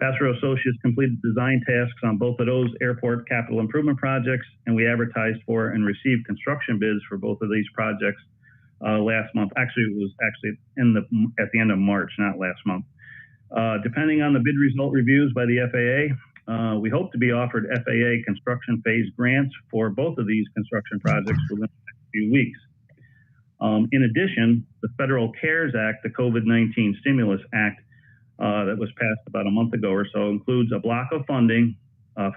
Passero Associates completed design tasks on both of those airport capital improvement projects, and we advertised for and received construction bids for both of these projects last month. Actually, it was at the end of March, not last month. Depending on the bid result reviews by the FAA, we hope to be offered FAA construction phase grants for both of these construction projects within the next few weeks. In addition, the Federal CARES Act, the COVID-19 Stimulus Act, that was passed about a month ago or so, includes a block of funding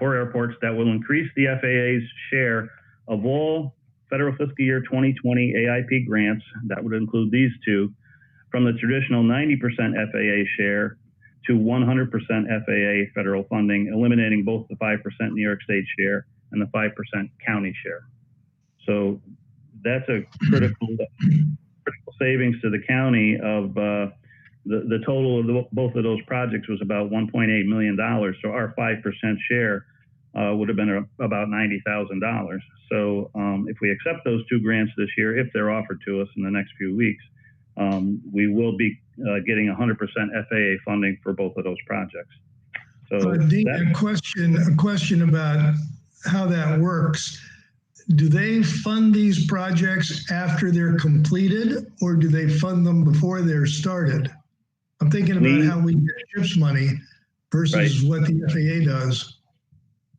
for airports that will increase the FAA's share of all federal fiscal year 2020 AIP grants, that would include these two, from the traditional 90% FAA share to 100% FAA federal funding, eliminating both the 5% New York State share and the 5% county share. So that's a critical savings to the county of the total of both of those projects was about $1.8 million. So our 5% share would have been about $90,000. So if we accept those two grants this year, if they're offered to us in the next few weeks, we will be getting 100% FAA funding for both of those projects. So Dean, a question about how that works. Do they fund these projects after they're completed, or do they fund them before they're started? I'm thinking about how we get CHIPS money versus what the FAA does.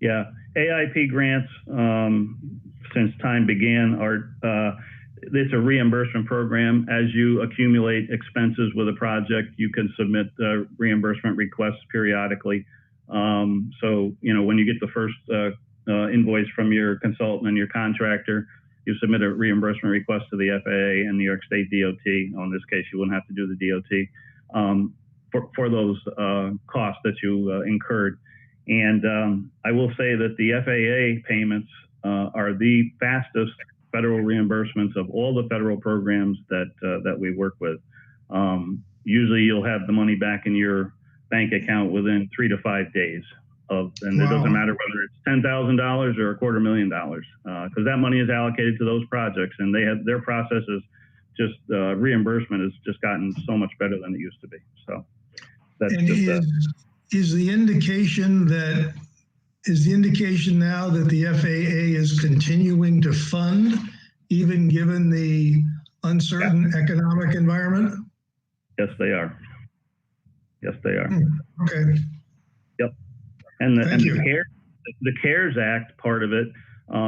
Yeah, AIP grants, since time began, it's a reimbursement program. As you accumulate expenses with a project, you can submit reimbursement requests periodically. So, when you get the first invoice from your consultant and your contractor, you submit a reimbursement request to the FAA and New York State DOT. In this case, you wouldn't have to do the DOT for those costs that you incurred. And I will say that the FAA payments are the fastest federal reimbursements of all the federal programs that we work with. Usually you'll have the money back in your bank account within 3 to 5 days. And it doesn't matter whether it's $10,000 or $250,000, because that money is allocated to those projects, and they have their processes. Just reimbursement has just gotten so much better than it used to be. So that's is the indication now that the FAA is continuing to fund, even given the uncertain economic environment? Yes, they are. Yes, they are. Okay. Yep. And the CARES Act part of it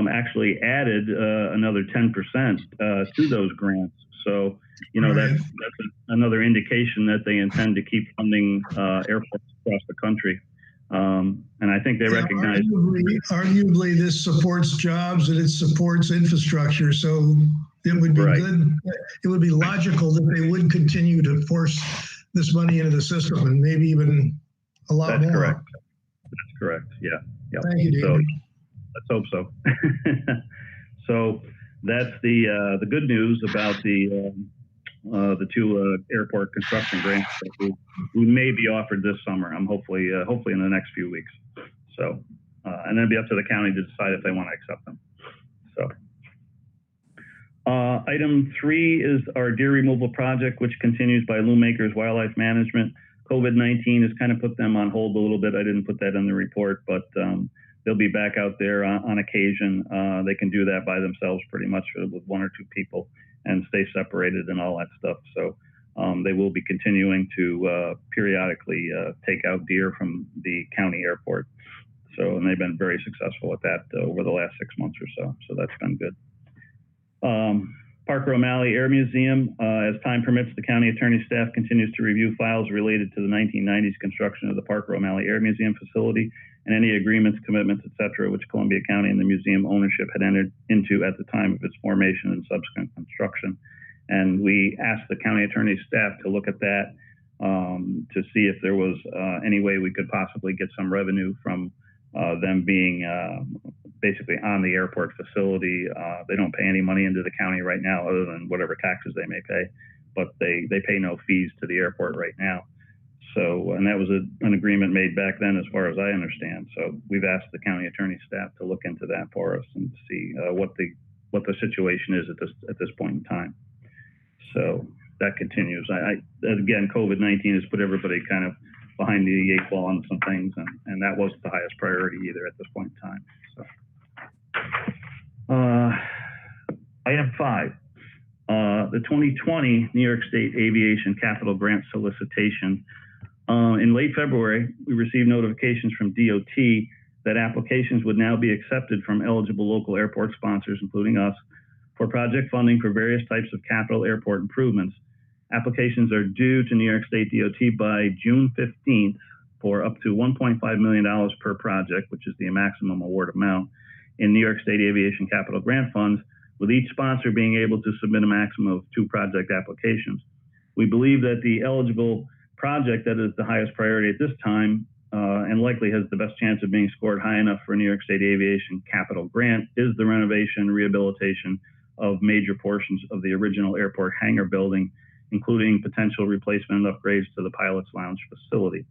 actually added another 10% to those grants. So, that's another indication that they intend to keep funding airports across the country. And I think they recognize. Arguably, this supports jobs and it supports infrastructure. So it would be good. It would be logical that they would continue to force this money into the system, and maybe even a lot more. Correct. That's correct. Yeah. Yep. Thank you, David. So let's hope so. So that's the good news about the two airport construction grants that we may be offered this summer. I'm hopefully in the next few weeks. So and then it'll be up to the county to decide if they want to accept them. So item 3 is our deer removal project, which continues by Loomacres Wildlife Management. COVID-19 has kind of put them on hold a little bit. I didn't put that in the report, but they'll be back out there on occasion. They can do that by themselves pretty much with 1 or 2 people and stay separated and all that stuff. So they will be continuing to periodically take out deer from the county airport. So, and they've been very successful at that over the last 6 months or so. So that's been good. Parker O'Malley Air Museum, as time permits, the county attorney staff continues to review files related to the 1990s construction of the Parker O'Malley Air Museum facility and any agreements, commitments, et cetera, which Columbia County and the museum ownership had entered into at the time of its formation and subsequent construction. And we asked the county attorney's staff to look at that to see if there was any way we could possibly get some revenue from them being basically on the airport facility. They don't pay any money into the county right now other than whatever taxes they may pay, but they pay no fees to the airport right now. So, and that was an agreement made back then as far as I understand. So we've asked the county attorney staff to look into that for us and see what the situation is at this point in time. So that continues. Again, COVID-19 has put everybody kind of behind the 8 ball on some things, and that wasn't the highest priority either at this point in time. So, item 5, the 2020 New York State Aviation Capital Grant solicitation. In late February, we received notifications from DOT that applications would now be accepted from eligible local airport sponsors, including us, for project funding for various types of capital airport improvements. Applications are due to New York State DOT by June 15th for up to $1.5 million per project, which is the maximum award amount, in New York State Aviation Capital Grant Funds, with each sponsor being able to submit a maximum of 2 project applications. We believe that the eligible project that is the highest priority at this time and likely has the best chance of being scored high enough for New York State Aviation Capital Grant is the renovation and rehabilitation of major portions of the original airport hangar building, including potential replacement and upgrades to the pilot's lounge facility.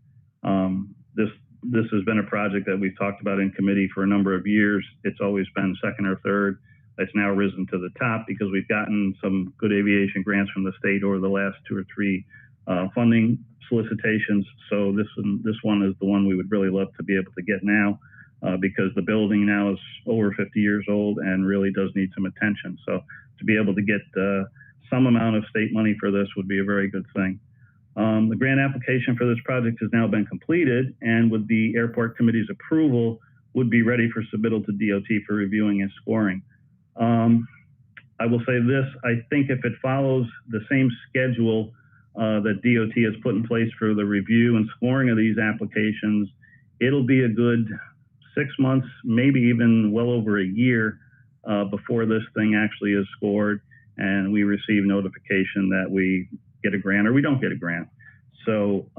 This has been a project that we've talked about in committee for a number of years. It's always been second or third. It's now risen to the top because we've gotten some good aviation grants from the state over the last 2 or 3 funding solicitations. So this one is the one we would really love to be able to get now because the building now is over 50 years old and really does need some attention. So to be able to get some amount of state money for this would be a very good thing. The grant application for this project has now been completed, and with the airport committee's approval, would be ready for submittal to DOT for reviewing and scoring. I will say this, I think if it follows the same schedule that DOT has put in place for the review and scoring of these applications, it'll be a good 6 months, maybe even well over a year before this thing actually is scored and we receive notification that we get a grant or we don't get a grant. So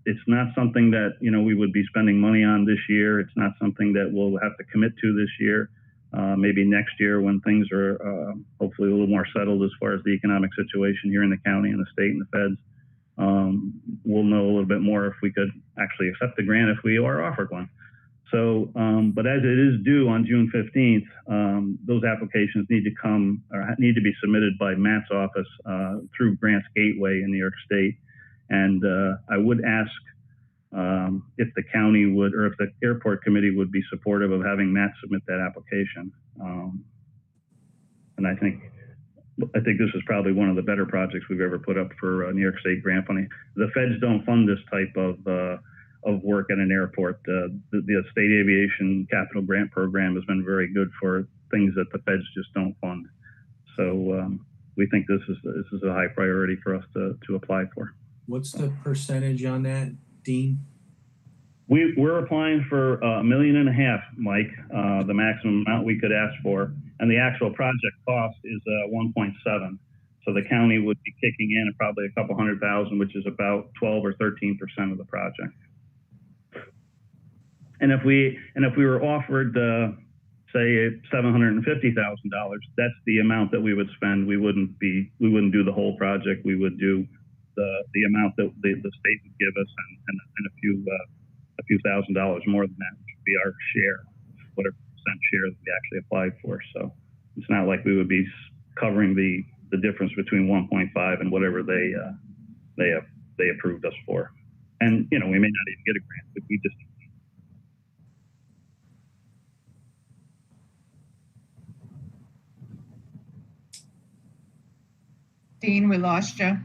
it's not something that, you know, we would be spending money on this year. It's not something that we'll have to commit to this year. Maybe next year when things are hopefully a little more settled as far as the economic situation here in the county and the state and the feds, we'll know a little bit more if we could actually accept the grant if we are offered one. So, but as it is due on June 15th, those applications need to come or need to be submitted by Matt's office through Grants Gateway in New York State. And I would ask if the county would, or if the airport committee would be supportive of having Matt submit that application. And I think this is probably one of the better projects we've ever put up for New York State grant funding. The feds don't fund this type of work at an airport. The State Aviation Capital Grant Program has been very good for things that the feds just don't fund. So we think this is a high priority for us to apply for. What's the percentage on that, Dean? We're applying for $1.5 million, Mike, the maximum amount we could ask for, and the actual project cost is 1.7. So the county would be kicking in at probably a couple $100,000, which is about 12 or 13% of the project. And if we were offered, say, $750,000, that's the amount that we would spend. We wouldn't do the whole project. We would do the amount that the state would give us and a few $1,000s more than that, which would be our share, whatever percent share that we actually applied for. So it's not like we would be covering the difference between 1.5 and whatever they approved us for. And you know, we may not even get a grant, but we just. Dean, we lost you.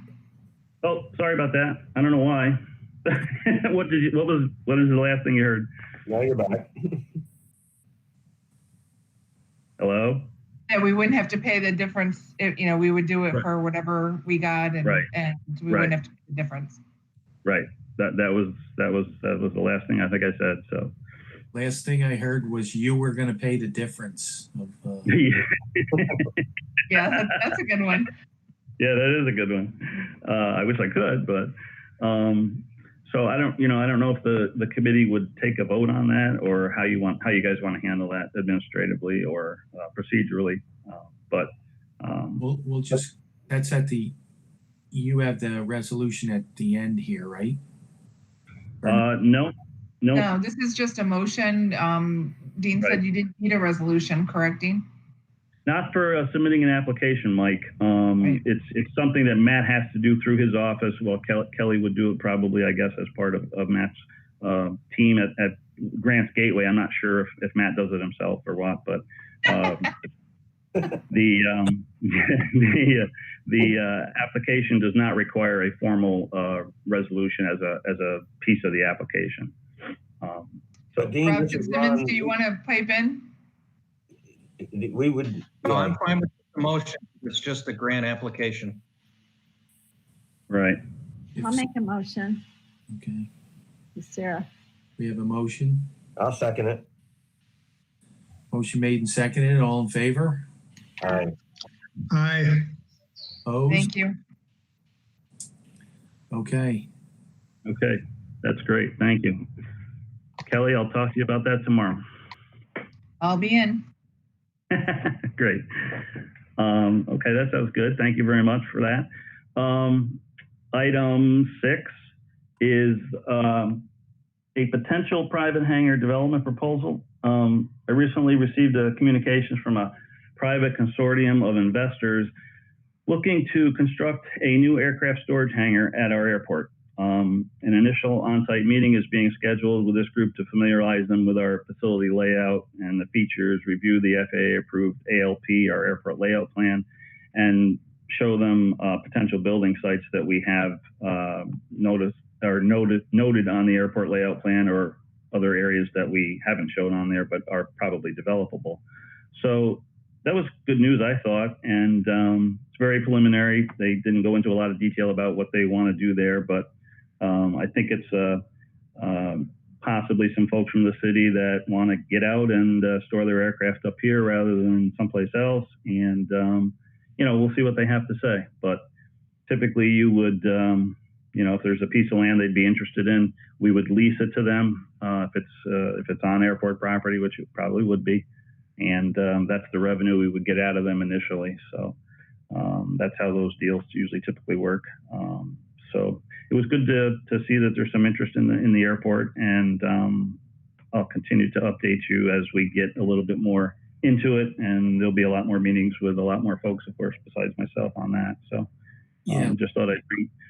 Oh, sorry about that. I don't know why. What is the last thing you heard? Now you're back. Hello? Yeah, we wouldn't have to pay the difference. You know, we would do it for whatever we got, and we wouldn't have to pay the difference. Right. That was the last thing I think I said. So. Last thing I heard was you were going to pay the difference. Yeah, that's a good one. Yeah, that is a good one. I wish I could, but so I don't know if the committee would take a vote on that, or how you guys want to handle that administratively or procedurally. But we'll just, that's you have the resolution at the end here, right? No. No, this is just a motion. Dean said you didn't need a resolution, correct, Dean? Not for submitting an application, Mike. Right. It's something that Matt has to do through his office. Well, Kelly would do it probably, I guess, as part of Matt's team at Grants Gateway. I'm not sure if Matt does it himself or what, but the application does not require a formal resolution as a piece of the application. So Dean, Rob this is Fitzsimmons, Ron. do you want to pipe in? We would. No, I'm fine with the motion. It's just the grant application. Right. I'll make a motion. Okay, Sarah. we have a motion. I'll second it. Motion made and seconded. All in favor? Aye. Aye. Opposed? Thank you. Okay. Okay. That's great. Thank you. Kelly, I'll talk to you about that tomorrow. I'll be in. Great. Okay, that sounds good. Thank you very much for that. Item 6 is a potential private hangar development proposal. I recently received a communications from a private consortium of investors looking to construct a new aircraft storage hangar at our airport. An initial on-site meeting is being scheduled with this group to familiarize them with our facility layout and the features, review the FAA-approved ALP, our airport layout plan, and show them potential building sites that we have noted on the airport layout plan, or other areas that we haven't shown on there but are probably developable. So that was good news, I thought, and it's very preliminary. They didn't go into a lot of detail about what they want to do there, but I think it's possibly some folks from the city that want to get out and store their aircraft up here rather than someplace else. And, we'll see what they have to say. But typically you would, if there's a piece of land they'd be interested in, we would lease it to them if it's on airport property, which it probably would be. And that's the revenue we would get out of them initially. So that's how those deals usually typically work. So it was good to see that there's some interest in the airport, and I'll continue to update you as we get a little bit more into it, and there'll be a lot more meetings with a lot more folks, of course, besides myself on that. So just thought I'd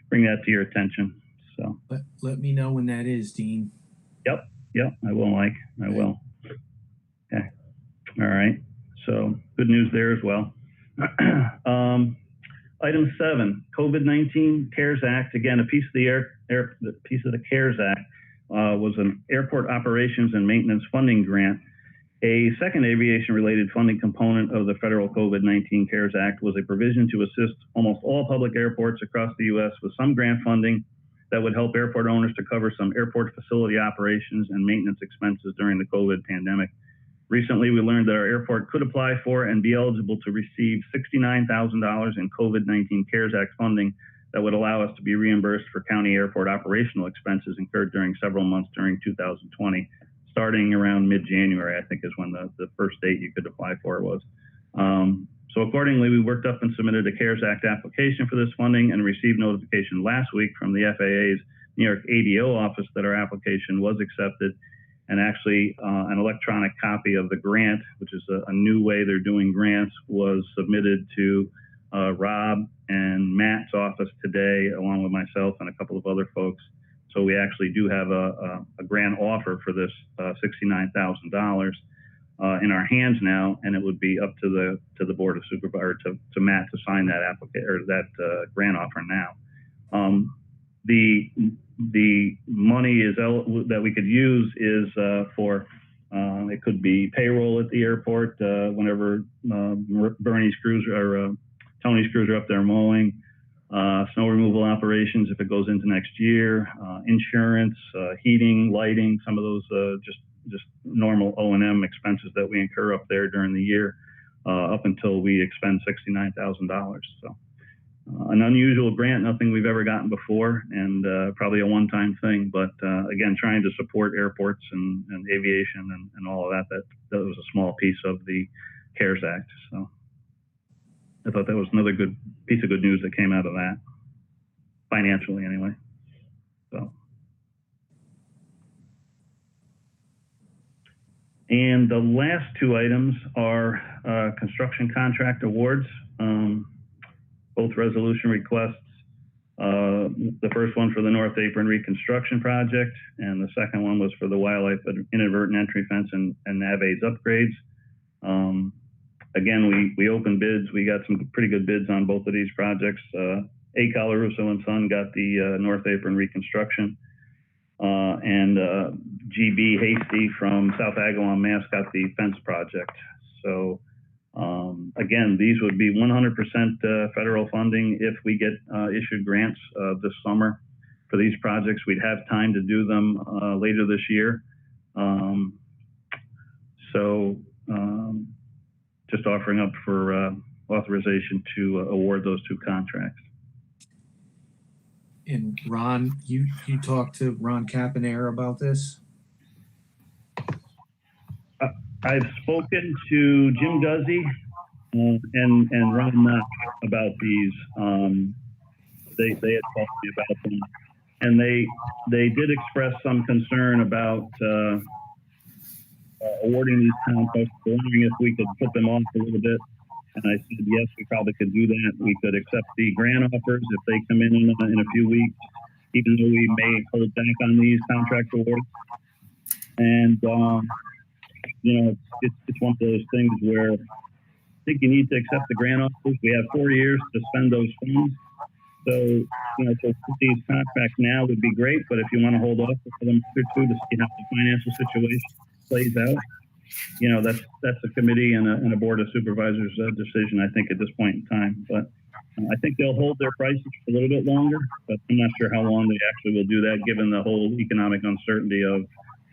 bring that to your attention. So let me know when that is, Dean. Yep, I will, Mike. I will. Okay. All right. So good news there as well. Item 7, COVID-19 CARES Act. Again, a piece of the piece of the CARES Act was an airport operations and maintenance funding grant. A second aviation-related funding component of the federal COVID-19 CARES Act was a provision to assist almost all public airports across the U.S. with some grant funding that would help airport owners to cover some airport facility operations and maintenance expenses during the COVID pandemic. Recently, we learned that our airport could apply for and be eligible to receive $69,000 in COVID-19 CARES Act funding that would allow us to be reimbursed for county airport operational expenses incurred during several months during 2020, starting around mid-January, I think is when the first date you could apply for it was. So accordingly, we worked up and submitted a CARES Act application for this funding and received notification last week from the FAA's New York ADO office that our application was accepted. And actually, an electronic copy of the grant, which is a new way they're doing grants, was submitted to Rob and Matt's office today, along with myself and a couple of other folks. So we actually do have a grant offer for this $69,000 in our hands now, and it would be up to the Board of Supervisors, to Matt, to sign that grant offer now. The money that we could use is for it could be payroll at the airport whenever Bernie's crews or Tony's crews are up there mowing, snow removal operations if it goes into next year, insurance, heating, lighting, some of those just normal O&M expenses that we incur up there during the year, up until we expend $69,000. So. An unusual grant, nothing we've ever gotten before, and probably a one-time thing. But again, trying to support airports and aviation and all of that was a small piece of the CARES Act. So I thought that was another good piece of good news that came out of that, financially anyway. So. And the last two items are construction contract awards, both resolution requests. The first one for the North Apron reconstruction project, and the second one was for the wildlife inadvertent entry fence and nav aids upgrades. Again, we opened bids. We got some pretty good bids on both of these projects. A. Colarusso and Son got the North Apron reconstruction, and GB Hasty from South Agawam, Mass got the fence project. So again, these would be 100% federal funding if we get issued grants this summer for these projects. We'd have time to do them later this year. Just offering up for authorization to award those two contracts. And Ron, you talked to Ron Caponera about this? I've spoken to Jim Guzzi and Ron Knott about these. They had talked to me about them, and they did express some concern about awarding these contracts, wondering if we could put them off a little bit. And I said, yes, we probably could do that. We could accept the grant offers if they come in a few weeks, even though we may hold back on these contract awards. And, you know, it's one of those things where I think you need to accept the grant offers. We have 4 years to spend those funds. So, you know, to put these contracts now would be great, but if you want to hold off for them or two to see how the financial situation plays out, you know, that's a committee and a board of supervisors decision, I think, at this point in time. But I think they'll hold their prices a little bit longer, but I'm not sure how long they actually will do that, given the whole economic uncertainty of,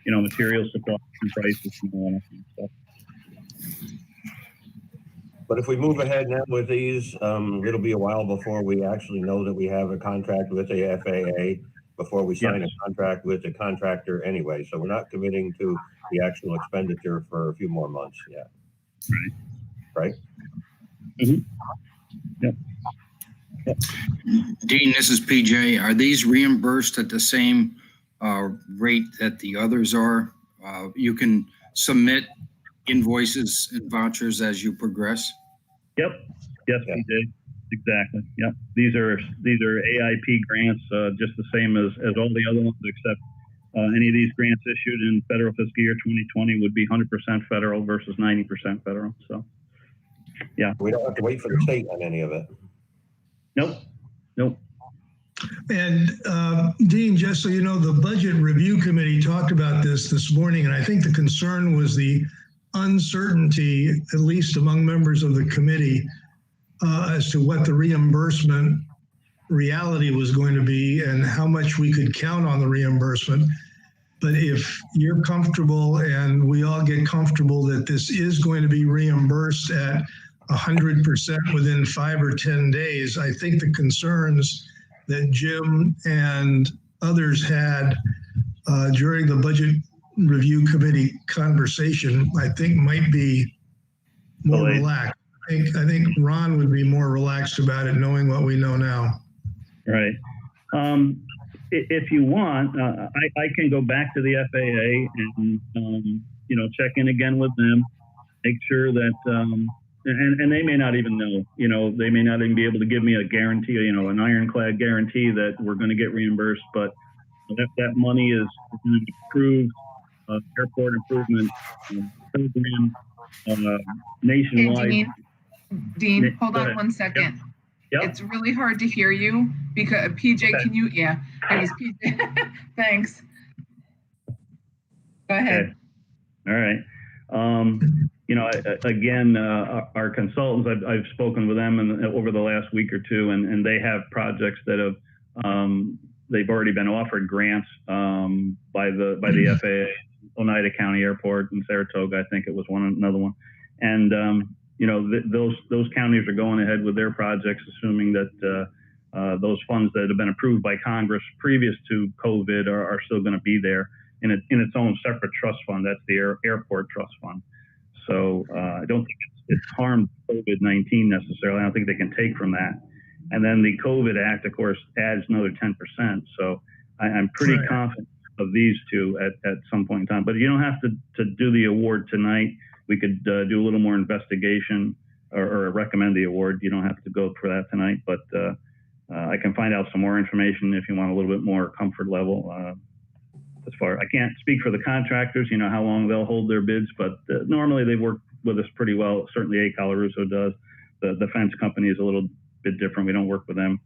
you know, material supply and prices and all that stuff. But if we move ahead now with these, it'll be a while before we actually know that we have a contract with the FAA, before we sign a contract with the contractor anyway. So we're not committing to the actual expenditure for a few more months yet. Right? Mm-hmm. Yep. Dean, this is PJ. Are these reimbursed at the same rate that the others are? You can submit invoices and vouchers as you progress? Yep. Yes, PJ. Exactly. Yep. These are AIP grants, just the same as all the other ones, except any of these grants issued in federal fiscal year 2020 would be 100% federal versus 90% federal. So, yeah. We don't have to wait for the state on any of it. Nope. And Dean, just so you know, the Budget Review Committee talked about this morning, and I think the concern was the uncertainty, at least among members of the committee, as to what the reimbursement reality was going to be and how much we could count on the reimbursement. But if you're comfortable and we all get comfortable that this is going to be reimbursed at 100% within 5 or 10 days, I think the concerns that Jim and others had during the Budget Review Committee conversation, I think might be more relaxed. I think Ron would be more relaxed about it, knowing what we know now. Right. If you want, I can go back to the FAA and you know, check in again with them, make sure that and they may not even know. You know, they may not even be able to give me a guarantee, you know, an ironclad guarantee that we're going to get reimbursed. But if that money is an approved airport improvement program nationwide. Hey, Dean, hold on 1 second. Yep. It's really hard to hear you because PJ, okay. Can you? Yeah, it was PJ. Thanks. Go ahead. Okay. All right. You know, again, our consultants, I've spoken with them over the last week or two, and they have projects that have they've already been offered grants by the FAA, Oneida County Airport in Saratoga, I think it was another one, and you know, those counties are going ahead with their projects, assuming that those funds that have been approved by Congress previous to COVID are still going to be there in its own separate trust fund. That's the airport trust fund. So I don't think it's harmed COVID-19 necessarily. I don't think they can take from that. And then the COVID Act, of course, adds another 10%. So I'm pretty confident of these two at some point in time. But you don't have to do the award tonight. We could do a little more investigation or recommend the award. You don't have to go for that tonight, but I can find out some more information if you want a little bit more comfort level. As far, I can't speak for the contractors, you know, how long they'll hold their bids, but normally they work with us pretty well. Certainly A. Colarusso does. The fence company is a little bit different. We don't work with them.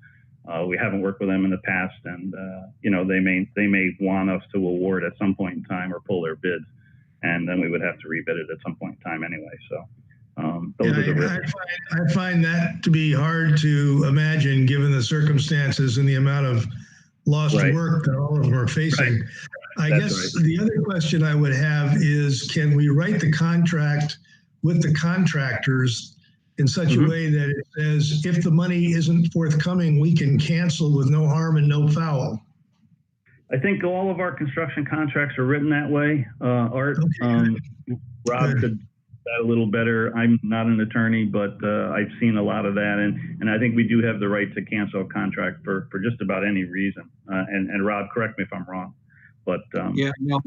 We haven't worked with them in the past, and you know, they may want us to award at some point in time or pull their bids, and then we would have to rebid it at some point in time anyway. So those are the risks. I find that to be hard to imagine given the circumstances and the amount of lost work that all of them are facing. I guess the other question I would have is, can we write the contract with the contractors in such a way that it says, if the money isn't forthcoming, we can cancel with no harm and no foul? I think all of our construction contracts are written that way, Art. Rob could do that a little better. I'm not an attorney, but I've seen a lot of that. And I think we do have the right to cancel a contract for just about any reason. And Rob, correct me if I'm wrong. But yeah, no,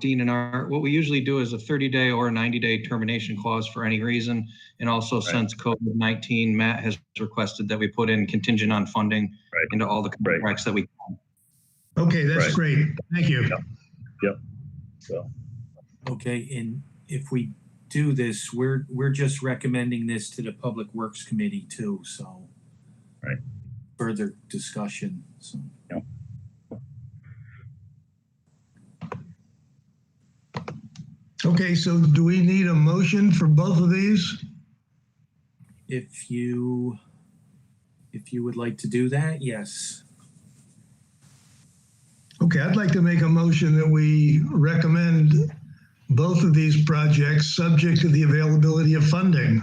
Dean and Art, what we usually do is a 30-day or a 90-day termination clause for any reason. And also since COVID-19, Matt has requested that we put in contingent on funding into all the contracts that we can. Okay, that's great. Thank you. Yep. So. Okay, and if we do this, we're just recommending this to the Public Works Committee too, so. Further discussion, so. Yep. Okay, so do we need a motion for both of these? If you would like to do that, yes. Okay, I'd like to make a motion that we recommend both of these projects subject to the availability of funding.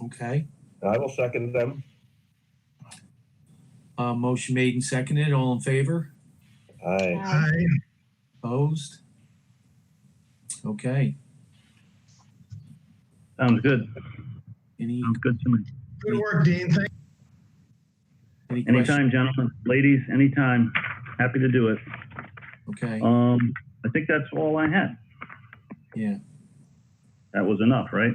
Okay. I will second them. Motion made and seconded. All in favor? Aye. Aye. Opposed? Okay. Sounds good. Any Sounds good to me. Good work, Dean. Thank any questions? Anytime, gentlemen, ladies, anytime. Happy to do it. Okay. I think that's all I had. Yeah. That was enough, right?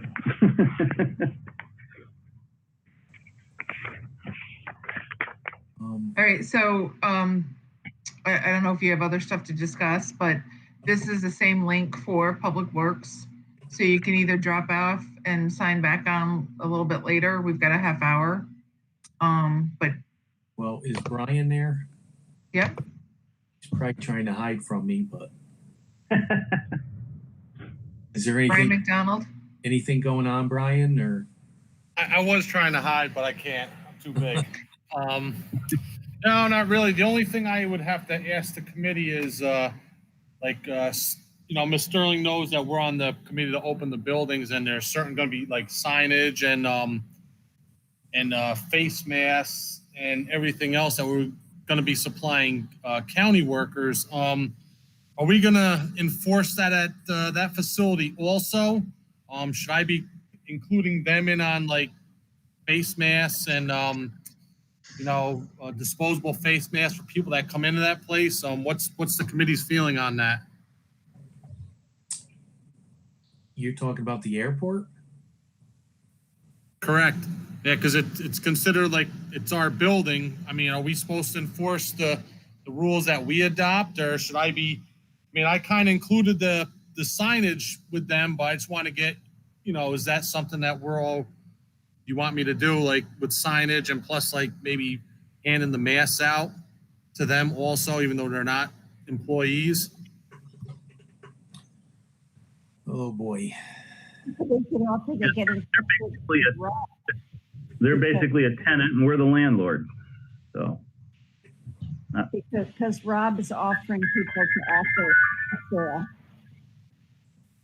All right, so I don't know if you have other stuff to discuss, but this is the same link for Public Works. So you can either drop off and sign back on a little bit later. We've got a half hour. But Well, is Brian there? yep. He's probably trying to hide from me, but is there Brian anything McDonald. going on, Brian, or? I was trying to hide, but I can't. I'm too big. No, not really. The only thing I would have to ask the committee is, Ms. Sterling knows that we're on the committee to open the buildings, and there's certain going to be like signage and face masks and everything else that we're going to be supplying county workers. Are we going to enforce that at that facility also? Should I be including them in on like face masks and disposable face masks for people that come into that place? What's the committee's feeling on that? You're talking about the airport? Correct. Yeah, because it's considered like it's our building. I mean, are we supposed to enforce the rules that we adopt, or should I be? I mean, I kind of included the signage with them, but I just want to get, is that something that you want me to do, like with signage and plus like maybe handing the masks out to them also, even though they're not employees? Oh boy. They're basically a tenant, and we're the landlord. So. Because Rob is offering people to offer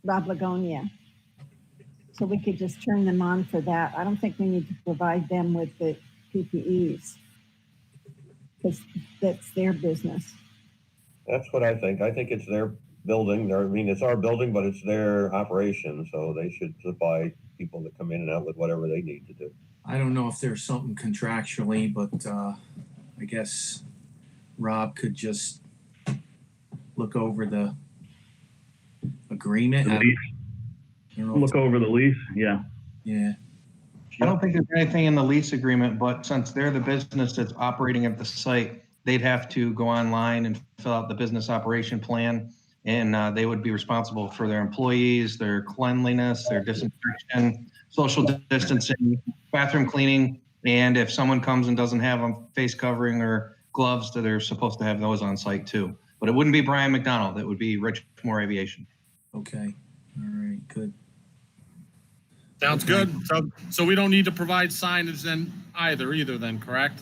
Rob Lagonia. So we could just turn them on for that. I don't think we need to provide them with the PPEs, because that's their business. That's what I think. I think it's their building. It's our building, but it's their operation. So they should supply people that come in and out with whatever they need to do. I don't know if there's something contractually, but I guess Rob could just look over the agreement. The I lease. don't know if- Look over the lease, yeah. Yeah, I don't think there's anything in the lease agreement, but since they're the business that's operating at the site, they'd have to go online and fill out the business operation plan. And they would be responsible for their employees, their cleanliness, their disinfection, social distancing, bathroom cleaning. And if someone comes and doesn't have a face covering or gloves, that they're supposed to have those on site too. But it wouldn't be Brian McDonald, it would be Rich Moore Aviation. okay, all right, good. Sounds Okay. good. So we don't need to provide signage then either then, correct?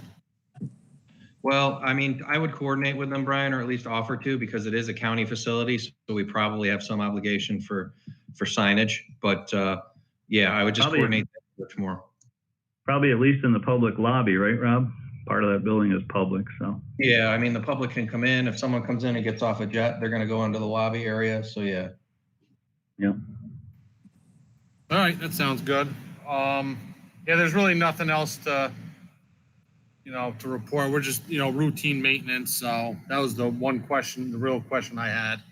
Well, I mean, I would coordinate with them, Brian, or at least offer to, because it is a county facility, so we probably have some obligation for signage. But yeah, I would just Probably- coordinate that with Rich Moore. Probably at least in the public lobby, right, Rob? Part of that building is public, so. Yeah, I mean, the public can come in. If someone comes in and gets off a jet, they're going to go into the lobby area. So yeah. Yeah. All right, that sounds good. Yeah, there's really nothing else to, to report. We're just, routine maintenance. So that was the one question, the real question I had.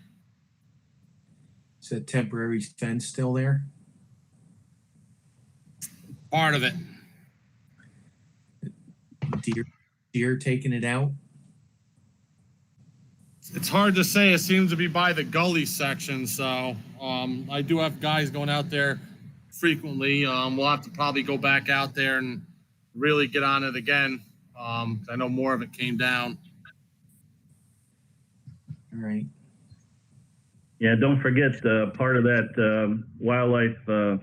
Is that temporary fence still there? Part of it. Deer taking it out? It's hard to say. It seems to be by the gully section. So I do have guys going out there frequently. We'll have to probably go back out there and really get on it again. I know more of it came down. All right, Yeah, don't forget, part of that wildlife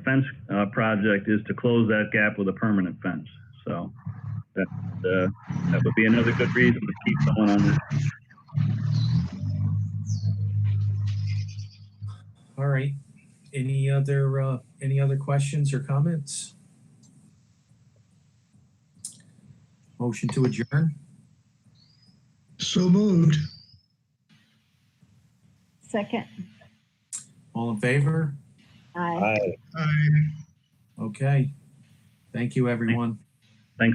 fence project is to close that gap with a permanent fence. So that would be another good reason to keep someone on this. all right. Any other questions or comments? Motion to adjourn? So moved. Second. All in favor? Aye. Aye. Aye. Okay. Thank you, everyone.